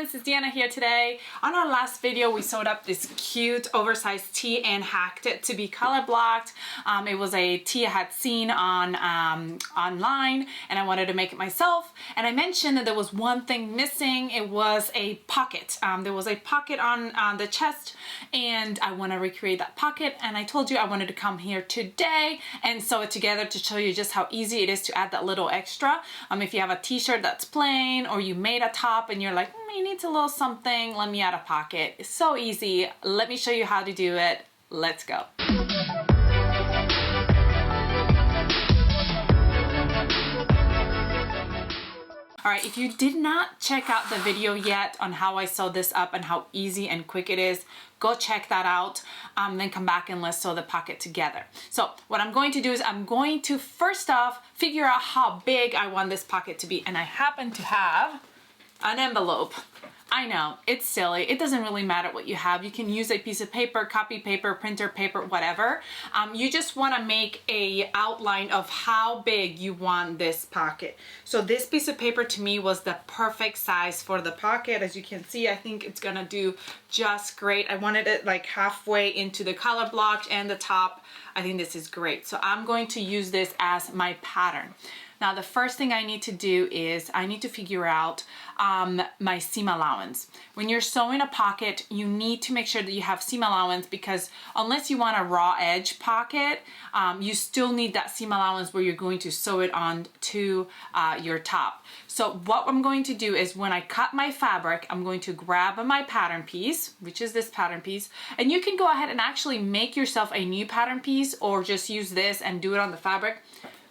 friends, it's Deanna here today. On our last video, we sewed up this cute oversized tee and hacked it to be color blocked. It was a tee I had seen on online, and I wanted to make it myself. And I mentioned that there was one thing missing. It was a pocket. There was a pocket on the chest, and I want to recreate that pocket. And I told you I wanted to come here today and sew it together to show you just how easy it is to add that little extra. If you have a t-shirt that's plain, or you made a top and you're like, it needs a little something, let me add a pocket. It's so easy. Let me show you how to do it. Let's go. All right, if you did not check out the video yet on how I sew this up and how easy and quick it is, go check that out, then come back and let's sew the pocket together. So what I'm going to do is I'm going to first off figure out how big I want this pocket to be. And I happen to have an envelope. I know, it's silly. It doesn't really matter what you have. You can use a piece of paper, copy paper, printer paper, whatever. You just want to make a outline of how big you want this pocket. So this piece of paper to me was the perfect size for the pocket. As you can see, I think it's gonna do just great. I wanted it like halfway into the color block and the top. I think this is great. So I'm going to use this as my pattern. Now, the first thing I need to do is I need to figure out my seam allowance. When you're sewing a pocket, you need to make sure that you have seam allowance, because unless you want a raw edge pocket, you still need that seam allowance where you're going to sew it on to your top. So what I'm going to do is when I cut my fabric, I'm going to grab my pattern piece, which is this pattern piece, and you can go ahead and actually make yourself a new pattern piece or just use this and do it on the fabric.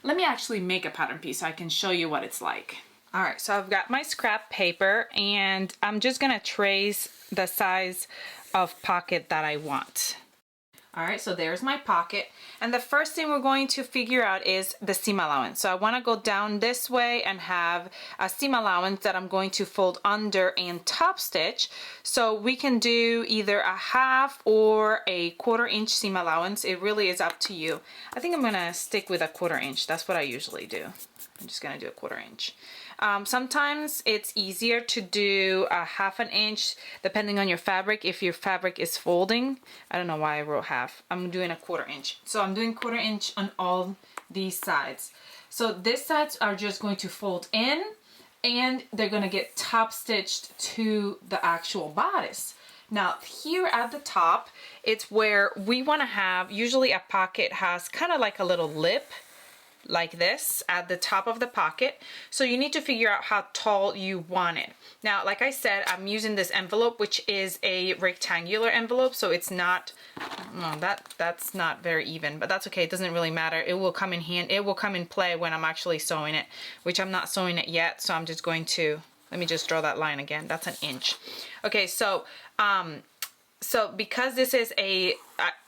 Let me actually make a pattern piece so I can show you what it's like. All right, so I've got my scrap paper and I'm just gonna trace the size of pocket that I want. All right, so there's my pocket. And the first thing we're going to figure out is the seam allowance. So I wanna go down this way and have a seam allowance that I'm going to fold under and top stitch. So we can do either a half or a 1/4 inch seam allowance. It really is up to you. I think I'm gonna stick with a 1/4 inch. That's what I usually do. I'm just gonna do a 1/4 inch. Sometimes it's easier to do a 1/2 inch depending on your fabric, if your fabric is folding. I don't know why I wrote half. I'm doing a 1/4 inch. So I'm doing 1/4 inch on all these sides. So these sides are just going to fold in and they're gonna get top stitched to the actual bodice. Now here at the top, it's where we wanna have, usually a pocket has kind of like a little lip like this at the top of the pocket. So you need to figure out how tall you want it. Now, like I said, I'm using this envelope, which is a rectangular envelope, so it's not, no, that's not very even, but that's okay. It doesn't really matter. It will come in hand. It will come in play when I'm actually sewing it, which I'm not sewing it yet. So I'm just going to, let me just draw that line again. That's an inch. Okay, so because this is a,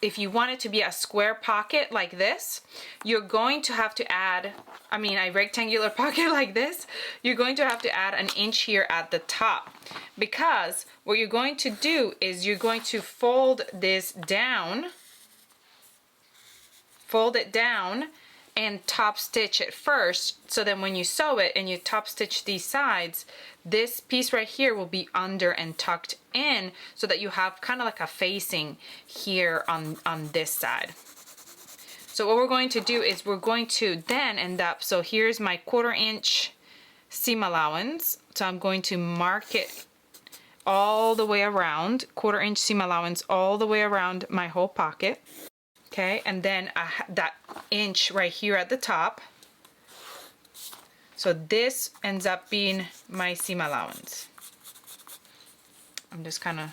if you want it to be a square pocket like this, you're going to have to add, a rectangular pocket like this, you're going to have to add an inch here at the top. Because what you're going to do is you're going to fold this down, fold it down, and top stitch it first. So then when you sew it and you top stitch these sides, this piece right here will be under and tucked in, so that you have kind of like a facing here on this side. So what we're going to do is we're going to then end up, so here's my 1/4 inch seam allowance. So I'm going to mark it all the way around, 1/4 inch seam allowance all the way around my whole pocket. Okay, and then that inch right here at the top. So this ends up being my seam allowance. I'm just kind of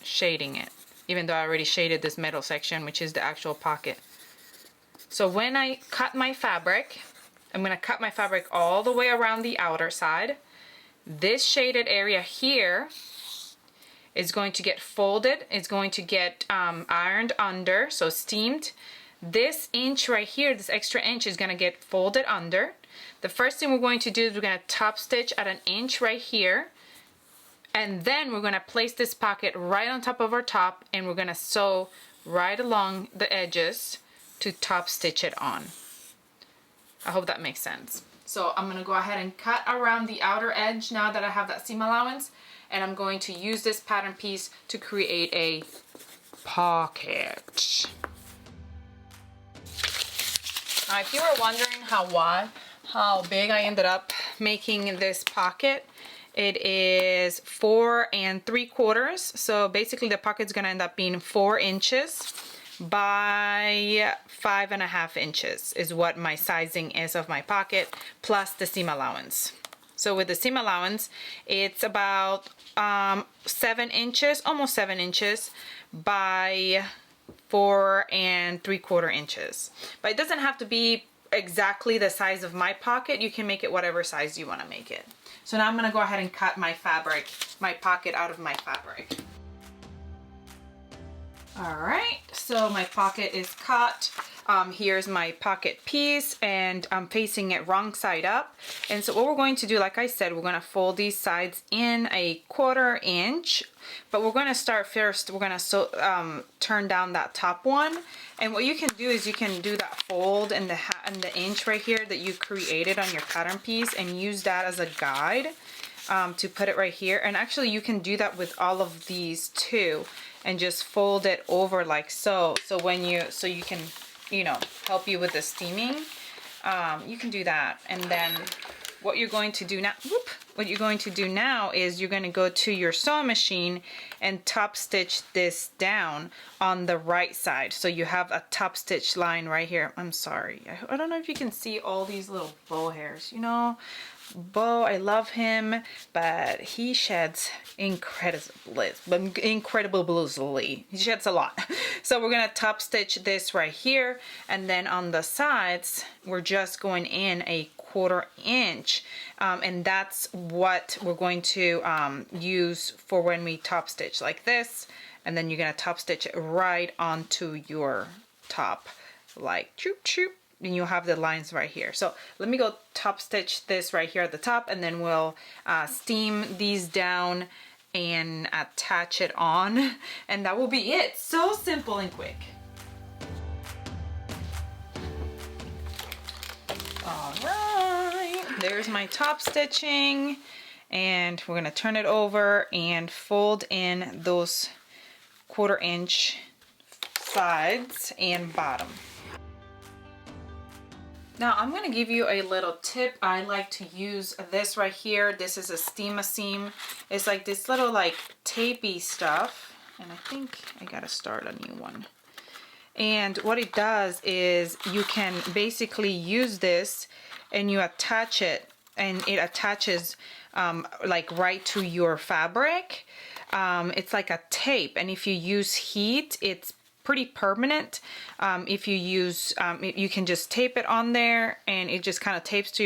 shading it, even though I already shaded this middle section, which is the actual pocket. So when I cut my fabric, I'm going to cut my fabric all the way around the outer side. This shaded area here is going to get folded. It's going to get ironed under, so steamed. This inch right here, this extra inch, is going to get folded under. The first thing we're going to do is we're going to top stitch at an inch right here, and then we're going to place this pocket right on top of our top, and we're going to sew right along the edges to top stitch it on. I hope that makes sense. So I'm gonna go ahead and cut around the outer edge now that I have that seam allowance, and I'm going to use this pattern piece to create a pocket. Now, if you were wondering how big I ended up making this pocket, it is 4 3/4. So basically the pocket's gonna end up being 4 inches by 5.5 inches is what my sizing is of my pocket, plus the seam allowance. So with the seam allowance, it's about 7 inches, almost 7 inches by 4 3/4 inches. But it doesn't have to be exactly the size of my pocket. You can make it whatever size you want to make it. So now I'm going to go ahead and cut my fabric, my pocket out of my fabric. All right, so my pocket is cut. Here's my pocket piece, and I'm facing it wrong side up. And so what we're going to do, like I said, we're going to fold these sides in 1/4 inch, but we're going to start first. We're going to turn down that top one. And what you can do is you can do that fold in the inch right here that you created on your pattern piece and use that as a guide to put it right here. And actually you can do that with all of these too, and just fold it over like so. So you can, you know, help you with the steaming. You can do that. And then what you're going to do now, is you're going to go to your sewing machine and top stitch this down on the right side. So you have a top stitch line right here. I'm sorry. I don't know if you can see all these little bow hairs, you know. Bo, I love him, but he sheds incredibly. He sheds a lot. So we're gonna top stitch this right here, and then on the sides we're just going in 1/4 inch, and that's what we're going to use for when we top stitch like this. And then you're gonna top stitch it right onto your top, like choop choop. And you'll have the lines right here. So let me go top stitch this right here at the top, and then we'll steam these down and attach it on, and that will be it. So simple and quick. All right, there's my top stitching, and we're gonna turn it over and fold in those 1/4 inch sides and bottom. Now I'm going to give you a little tip. I like to use this right here. This is a seam. It's like this little like tapey stuff. And I think I got to start a new one. And what it does is you can basically use this and you attach it, and it attaches like right to your fabric. It's like a tape, and if you use heat, it's pretty permanent. If you use, you can just tape it on there, and it just kind of tapes to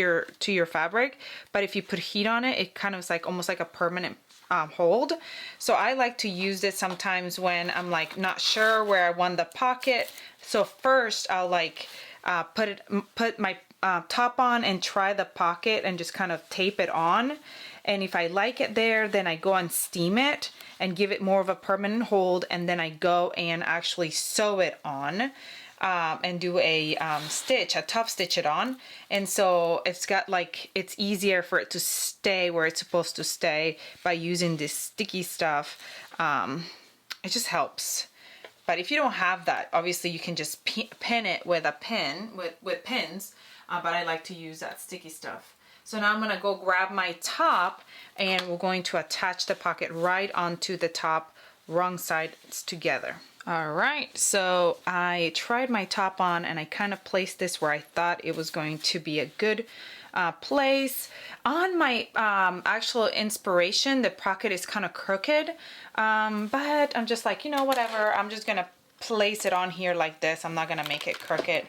your fabric. But if you put heat on it, it kind of is like almost like a permanent hold. So I like to use this sometimes when I'm like not sure where I want the pocket. So first I'll like put my top on and try the pocket and just kind of tape it on. And if I like it there, then I go and steam it and give it more of a permanent hold, and then I go and actually sew it on and do a top stitch it on. And so it's got like, it's easier for it to stay where it's supposed to stay by using this sticky stuff. It just helps. But if you don't have that, obviously you can just pin it with a pin, with pins, but I like to use that sticky stuff. So now I'm gonna go grab my top, and we're going to attach the pocket right onto the top, wrong sides together. All right, so I tried my top on, and I kind of placed this where I thought it was going to be a good place. On my actual inspiration, the pocket is kind of crooked, but I'm just like, you know, whatever. I'm just gonna place it on here like this. I'm not gonna make it crooked.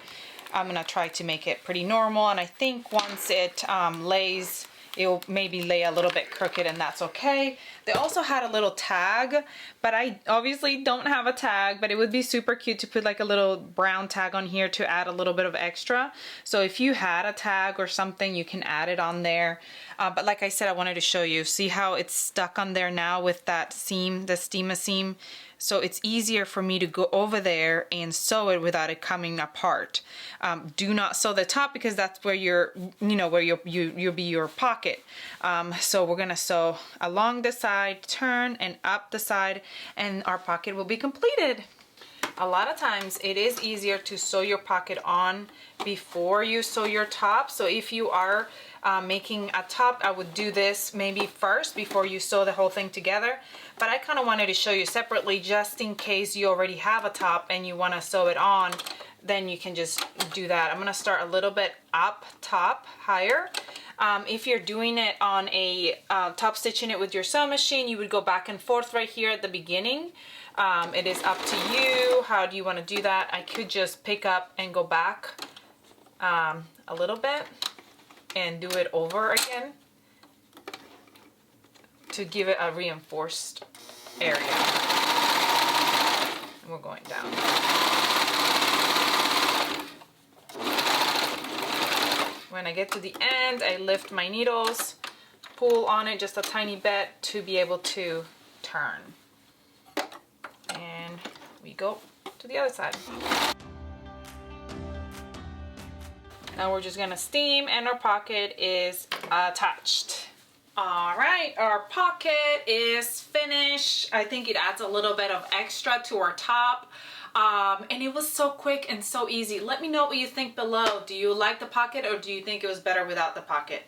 I'm gonna try to make it pretty normal, and I think once it lays, it'll maybe lay a little bit crooked, and that's okay. They also had a little tag, but I obviously don't have a tag, but it would be super cute to put like a little brown tag on here to add a little bit of extra. So if you had a tag or something, you can add it on there. But like I said, I wanted to show you. See how it's stuck on there now with that seam, the steamer seam? So it's easier for me to go over there and sew it without it coming apart. Do not sew the top because that's where you'll be your pocket. So we're gonna sew along the side, turn, and up the side, and our pocket will be completed. A lot of times it is easier to sew your pocket on before you sew your top. So if you are making a top, I would do this maybe first before you sew the whole thing together. But I kind of wanted to show you separately just in case you already have a top and you want to sew it on, then you can just do that. I'm going to start a little bit up top, higher. If you're doing it on a top stitching it with your sewing machine, you would go back and forth right here at the beginning. It is up to you. How do you want to do that? I could just pick up and go back a little bit and do it over again to give it a reinforced area. And we're going down. When I get to the end, I lift my needles, pull on it just a tiny bit to be able to turn. And we go to the other side. Now we're just gonna steam and our pocket is attached. All right, our pocket is finished. I think it adds a little bit of extra to our top. And it was so quick and so easy. Let me know what you think below. Do you like the pocket or do you think it was better without the pocket?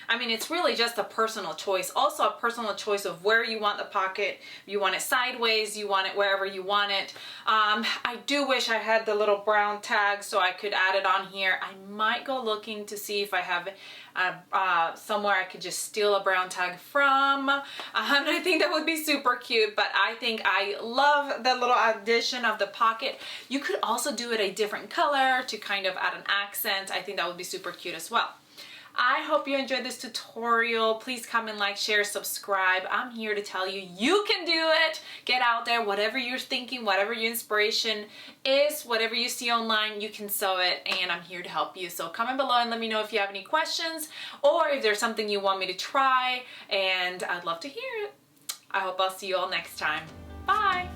I mean, it's really just a personal choice. Also a personal choice of where you want the pocket. You want it sideways, you want it wherever you want it. I do wish I had the little brown tag so I could add it on here. I might go looking to see if I have somewhere I could just steal a brown tag from. I think that would be super cute, but I think I love the little addition of the pocket. You could also do it a different color to kind of add an accent. I think that would be super cute as well. I hope you enjoyed this tutorial. Please comment, like, share, subscribe. I'm here to tell you, you can do it. Get out there, whatever you're thinking, whatever your inspiration is, whatever you see online, you can sew it, and I'm here to help you. So comment below and let me know if you have any questions or if there's something you want me to try, and I'd love to hear it. I hope I'll see you all next time. Bye.